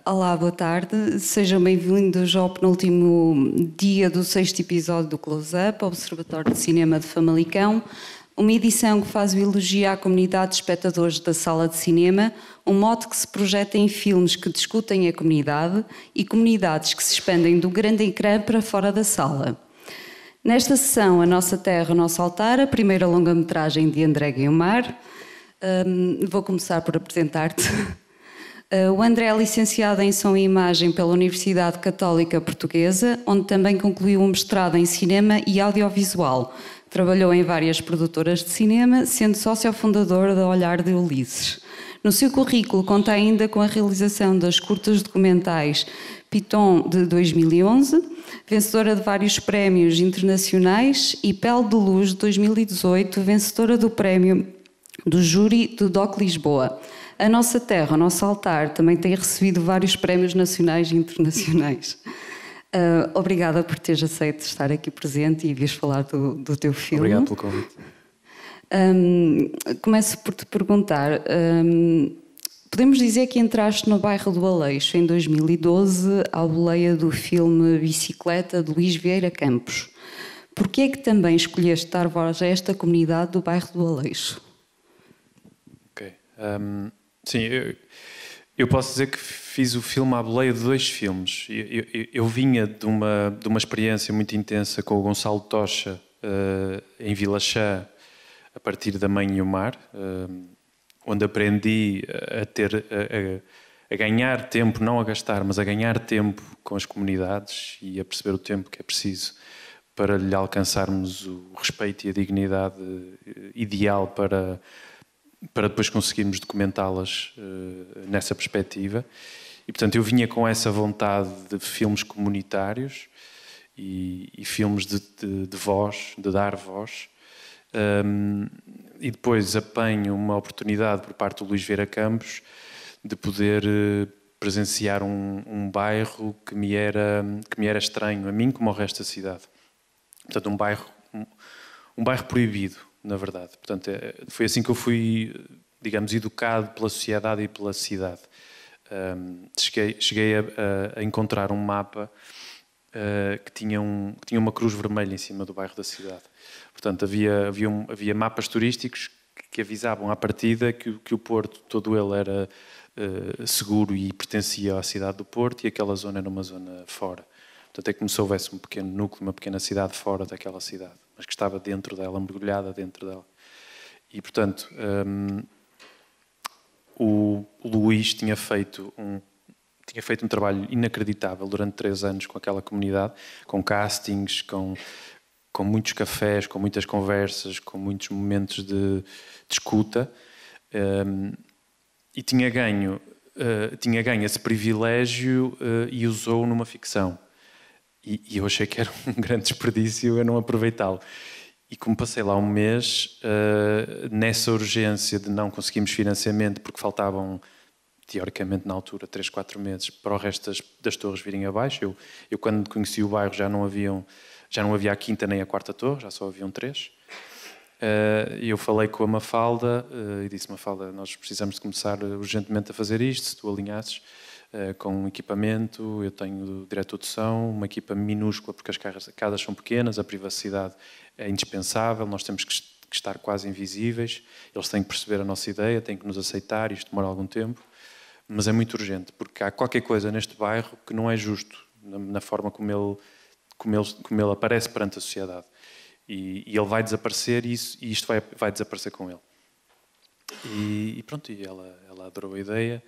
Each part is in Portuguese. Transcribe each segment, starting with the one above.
Olá, boa tarde. Sejam bem-vindos ao penúltimo dia do 6º episódio do Close-Up, Observatório de Cinema de Famalicão, uma edição que faz o elogio à comunidade de espectadores da sala de cinema, um mote que se projeta em filmes que discutem a comunidade e comunidades que se expandem do grande ecrã para fora da sala. Nesta sessão, A Nossa Terra, o Nosso Altar, a primeira longa-metragem de André Guiomard. Vou começar por apresentar-te. O André é licenciado em Som e Imagem pela Universidade Católica Portuguesa, onde também concluiu um mestrado em Cinema e Audiovisual. Trabalhou em várias produtoras de cinema, sendo sócio-fundador da Olhar de Ulisses. No seu currículo conta ainda com a realização das curtas documentais Piton, de 2011, vencedora de vários prémios internacionais, e Pele de Luz, de 2018, vencedora do prémio do júri do DOC Lisboa. A Nossa Terra, o Nosso Altar, também tem recebido vários prémios nacionais e internacionais. Obrigada por teres aceito estar aqui presente e vires falar do teu filme. Obrigado pelo convite. Começo por te perguntar, podemos dizer que entraste no bairro do Aleixo em 2012 à boleia do filme Bicicleta, de Luís Vieira Campos. Porquê é que também escolheste dar voz a esta comunidade do bairro do Aleixo? Ok. Sim, eu posso dizer que fiz o filme à boleia de 2 filmes. Eu vinha de uma experiência muito intensa com o Gonçalo Tocha em Vila Chã, a partir da Mãe e o Mar, onde aprendi a ganhar tempo, não a gastar, mas a ganhar tempo com as comunidades e a perceber o tempo que é preciso para lhe alcançarmos o respeito e a dignidade ideal para depois conseguirmos documentá-las nessa perspectiva. E, portanto, eu vinha com essa vontade de filmes comunitários e filmes de voz, de dar voz. E depois apanho uma oportunidade por parte do Luís Vieira Campos de poder presenciar um bairro que me era estranho, a mim como ao resto da cidade. Portanto, um bairro proibido, na verdade. Portanto, foi assim que eu fui, digamos, educado pela sociedade e pela cidade. Cheguei a encontrar um mapa que tinha uma cruz vermelha em cima do bairro da cidade. Portanto, havia mapas turísticos que avisavam à partida que o Porto, todo ele, era seguro e pertencia à cidade do Porto, e aquela zona era uma zona fora. Portanto, é como se houvesse um pequeno núcleo, uma pequena cidade fora daquela cidade, mas que estava dentro dela, mergulhada dentro dela. E, portanto, o Luís tinha feito um trabalho inacreditável durante 3 anos com aquela comunidade, com castings, com muitos cafés, com muitas conversas, com muitos momentos de escuta, e tinha ganho esse privilégio e usou numa ficção. E eu achei que era um grande desperdício eu não aproveitá-lo. E como passei lá um mês, nessa urgência de não conseguirmos financiamento, porque faltavam, teoricamente na altura, 3, 4 meses para o resto das torres virem abaixo. Eu quando conheci o bairro já não havia a quinta nem a quarta torre, já só haviam 3. E eu falei com a Mafalda e disse: Mafalda, nós precisamos de começar urgentemente a fazer isto, se tu alinhasses com um equipamento. Eu tenho diretor de som, uma equipa minúscula porque as casas são pequenas, a privacidade é indispensável, nós temos que estar quase invisíveis, eles têm que perceber a nossa ideia, têm que nos aceitar, isto demora algum tempo, mas é muito urgente, porque há qualquer coisa neste bairro que não é justo na forma como ele aparece perante a sociedade. E ele vai desaparecer e isto vai desaparecer com ele. E pronto, e ela adorou a ideia.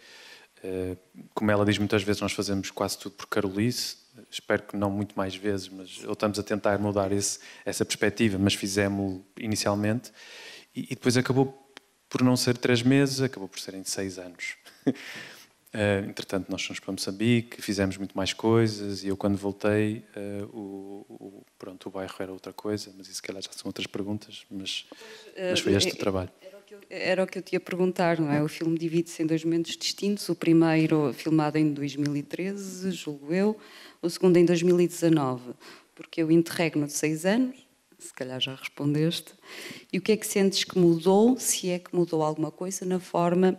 Como ela diz muitas vezes, nós fazemos quase tudo por carolice. Espero que não muito mais vezes, mas estamos a tentar mudar essa perspectiva, mas fizemos inicialmente. E depois acabou por não ser 3 meses, acabou por serem 6 anos. Entretanto, nós fomos para Moçambique, fizemos muito mais coisas, e eu quando voltei, o bairro era outra coisa, mas isso se calhar já são outras perguntas, mas foi este o trabalho. Era o que eu te ia perguntar, não é? O filme divide-se em 2 momentos distintos, o primeiro filmado em 2013, julgo eu, o segundo em 2019, porque eu interregno de 6 anos, se calhar já respondeste, e o que é que sentes que mudou, se é que mudou alguma coisa, na forma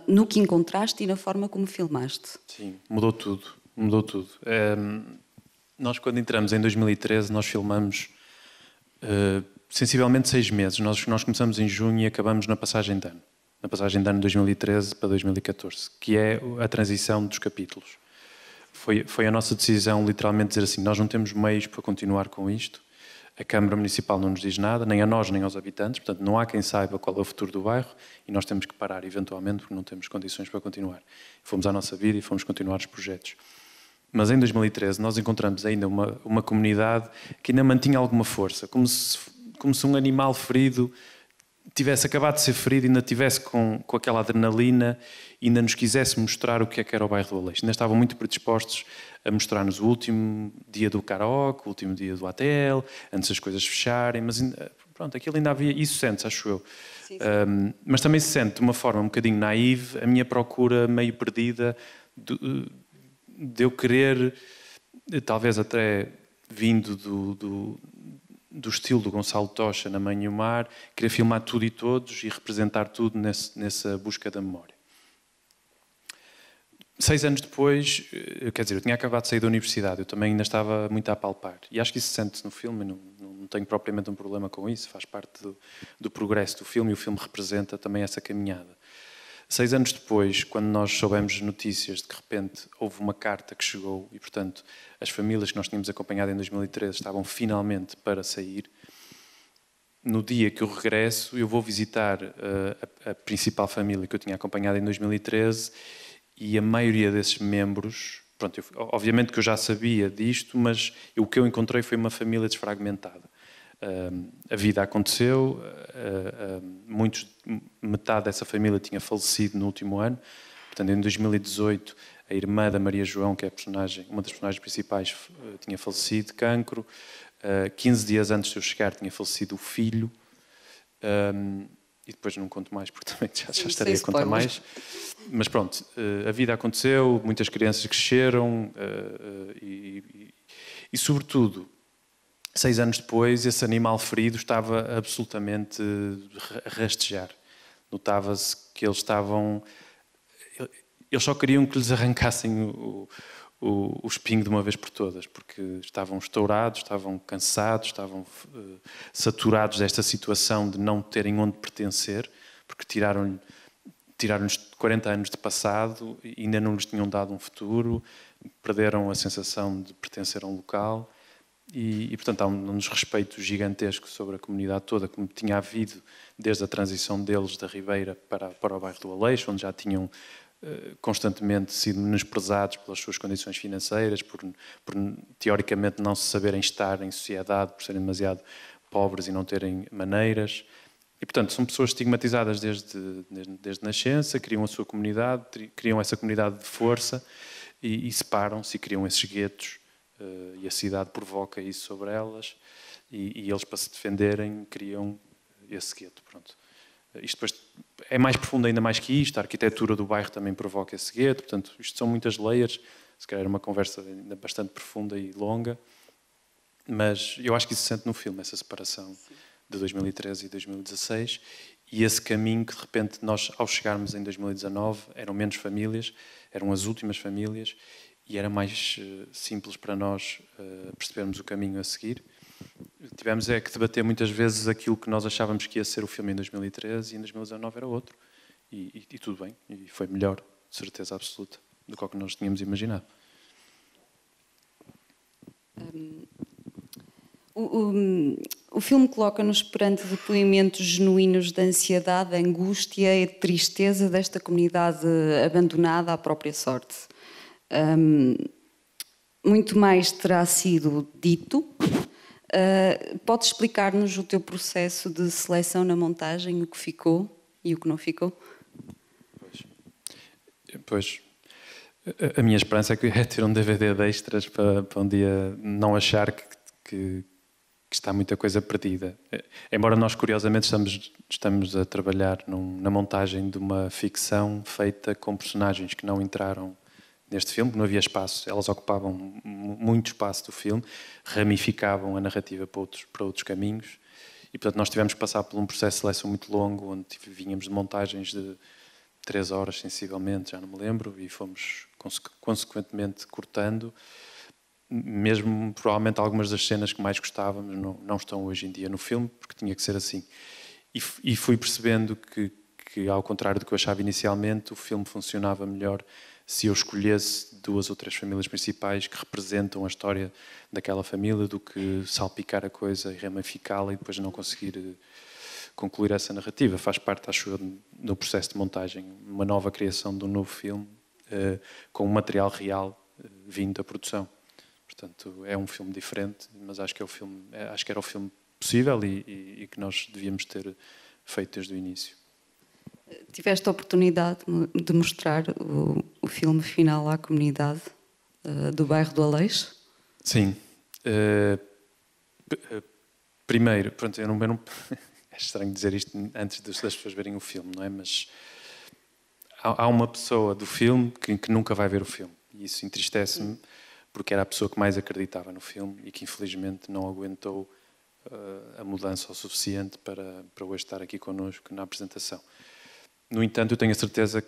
no que encontraste e na forma como filmaste. Sim, mudou tudo, mudou tudo. Nós, quando entramos em 2013, nós filmamos sensivelmente 6 meses. Nós começamos em junho e acabamos na passagem de ano. Na passagem de ano de 2013 para 2014, que é a transição dos capítulos. Foi a nossa decisão, literalmente, dizer assim, nós não temos meios para continuar com isto. A Câmara Municipal não nos diz nada, nem a nós, nem aos habitantes. Portanto, não há quem saiba qual é o futuro do bairro e nós temos que parar, eventualmente, porque não temos condições para continuar. Fomos à nossa vida e fomos continuar os projetos. Mas em 2013 nós encontramos ainda uma comunidade que ainda mantinha alguma força, como se um animal ferido tivesse acabado de ser ferido e ainda tivesse com aquela adrenalina e ainda nos quisesse mostrar o que é que era o bairro do Aleixo. Ainda estavam muito predispostos a mostrar-nos o último dia do karaoke, o último dia do ATL, antes das coisas fecharem, mas pronto, aquilo ainda havia, isso sente-se, acho eu. Sim, sim. Mas também se sente de uma forma um bocadinho naive a minha procura meio perdida de eu querer, talvez até vindo do estilo do Gonçalo Tocha na Mãe e o Mar, querer filmar tudo e todos e representar tudo nessa busca da memória. 6 anos depois, quer dizer, eu tinha acabado de sair da universidade, eu também ainda estava muito a apalpar. E acho que isso se sente no filme, não tenho propriamente um problema com isso, faz parte do progresso do filme e o filme representa também essa caminhada. 6 anos depois, quando nós soubemos notícias de que, de repente, houve uma carta que chegou e, portanto, as famílias que nós tínhamos acompanhado em 2013 estavam finalmente para sair, no dia que eu regresso, eu vou visitar a principal família que eu tinha acompanhado em 2013 e a maioria desses membros, pronto, obviamente que eu já sabia disto, mas o que eu encontrei foi uma família desfragmentada. A vida aconteceu, metade dessa família tinha falecido no último ano. Portanto, em 2018, a irmã da Maria João, que é uma das personagens principais, tinha falecido de cancro. 15 dias antes de eu chegar, tinha falecido o filho. E depois não conto mais, porque também já estaria a contar mais. Mas pronto, a vida aconteceu, muitas crianças cresceram e sobretudo, 6 anos depois, esse animal ferido estava absolutamente a rastejar. Notava-se que eles só queriam que lhes arrancassem o espinho de uma vez por todas, porque estavam estourados, estavam cansados, estavam saturados desta situação de não terem onde pertencer, porque tiraram-lhes 40 anos de passado e ainda não lhes tinham dado um futuro, perderam a sensação de pertencer a um local. E, portanto, há um desrespeito gigantesco sobre a comunidade toda, como tinha havido desde a transição deles da Ribeira para o bairro do Aleixo, onde já tinham constantemente sido menosprezados pelas suas condições financeiras, por teoricamente não se saberem estar em sociedade, por serem demasiado pobres e não terem maneiras. E, portanto, são pessoas estigmatizadas desde nascença, criam a sua comunidade, criam essa comunidade de força e separam-se e criam esses guetos. E a cidade provoca isso sobre elas e eles, para se defenderem, criam esse gueto. Pronto. Isto depois é mais profundo ainda mais que isto, a arquitetura do bairro também provoca esse gueto, portanto, isto são muitas layers, se calhar é uma conversa ainda bastante profunda e longa, mas eu acho que isso se sente no filme, essa separação de 2013 e 2016 e esse caminho que, de repente, nós, ao chegarmos em 2019, eram menos famílias, eram as últimas famílias, e era mais simples para nós percebermos o caminho a seguir. Tivemos que debater muitas vezes aquilo que nós achávamos que ia ser o filme em 2013 e em 2019 era outro. E tudo bem, e foi melhor, de certeza absoluta, do que nós tínhamos imaginado. O filme coloca-nos perante depoimentos genuínos de ansiedade, de angústia e de tristeza desta comunidade abandonada à própria sorte. Muito mais terá sido dito. Podes explicar-nos o teu processo de seleção na montagem, o que ficou e o que não ficou? Pois a minha esperança é ter um DVD de extras para um dia não achar que está muita coisa perdida. Embora nós, curiosamente, estamos a trabalhar na montagem de uma ficção feita com personagens que não entraram neste filme, não havia espaço, elas ocupavam muito espaço do filme, ramificavam a narrativa para outros caminhos e, portanto, nós tivemos que passar por um processo de seleção muito longo, onde vínhamos de montagens de 3 horas sensivelmente, já não me lembro, e fomos consequentemente cortando. Mesmo, provavelmente, algumas das cenas que mais gostávamos não estão hoje em dia no filme, porque tinha que ser assim. E fui percebendo que, ao contrário do que eu achava inicialmente, o filme funcionava melhor se eu escolhesse 2 ou 3 famílias principais que representam a história daquela família, do que salpicar a coisa e ramificá-la e depois não conseguir concluir essa narrativa. Faz parte, acho eu, do processo de montagem, uma nova criação de um novo filme com um material real vindo da produção. Portanto, é um filme diferente, mas acho que acho que era o filme possível e que nós devíamos ter feito desde o início. Tiveste a oportunidade de mostrar o filme final à comunidade do bairro do Aleixo? Sim. Primeiro, pronto, eu não é estranho dizer isto antes das pessoas verem o filme, não é? Mas há uma pessoa do filme que nunca vai ver o filme. E isso entristece-me, porque era a pessoa que mais acreditava no filme e que infelizmente não aguentou a mudança o suficiente para hoje estar aqui connosco na apresentação. No entanto, eu tenho a certeza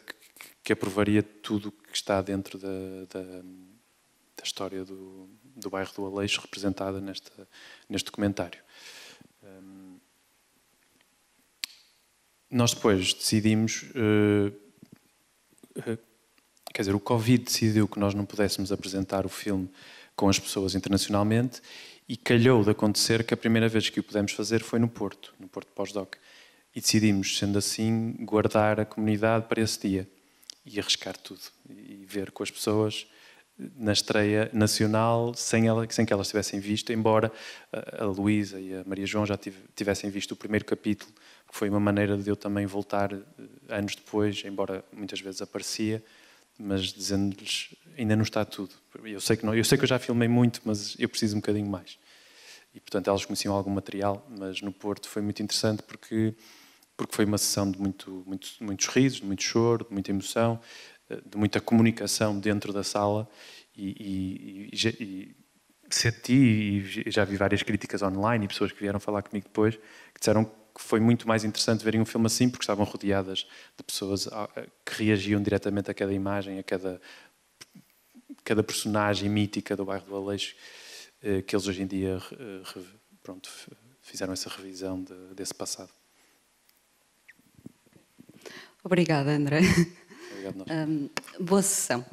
que aprovaria tudo que está dentro da história do bairro do Aleixo representada neste documentário. Nós depois decidimos... Quer dizer, o Covid decidiu que nós não pudéssemos apresentar o filme com as pessoas internacionalmente e calhou de acontecer que a primeira vez que o pudemos fazer foi no Porto Pós-Doc. E decidimos, sendo assim, guardar a comunidade para esse dia e arriscar tudo e ver com as pessoas na estreia nacional sem que elas tivessem visto, embora a Luísa e a Maria João já tivessem visto o primeiro capítulo, que foi uma maneira de eu também voltar anos depois, embora muitas vezes aparecia, mas dizendo-lhes, ainda não está tudo. Eu sei que eu já filmei muito, mas eu preciso um bocadinho mais. E, portanto, elas conheciam algum material, mas no Porto foi muito interessante porque foi uma sessão de muitos risos, de muito choro, de muita emoção, de muita comunicação dentro da sala e senti, e já vi várias críticas online e pessoas que vieram falar comigo depois, que disseram que foi muito mais interessante verem um filme assim, porque estavam rodeadas de pessoas que reagiam diretamente a cada imagem, a cada personagem mítica do bairro do Aleixo, que eles hoje em dia fizeram essa revisão desse passado. Obrigada, André. Obrigado, nós. Boa sessão.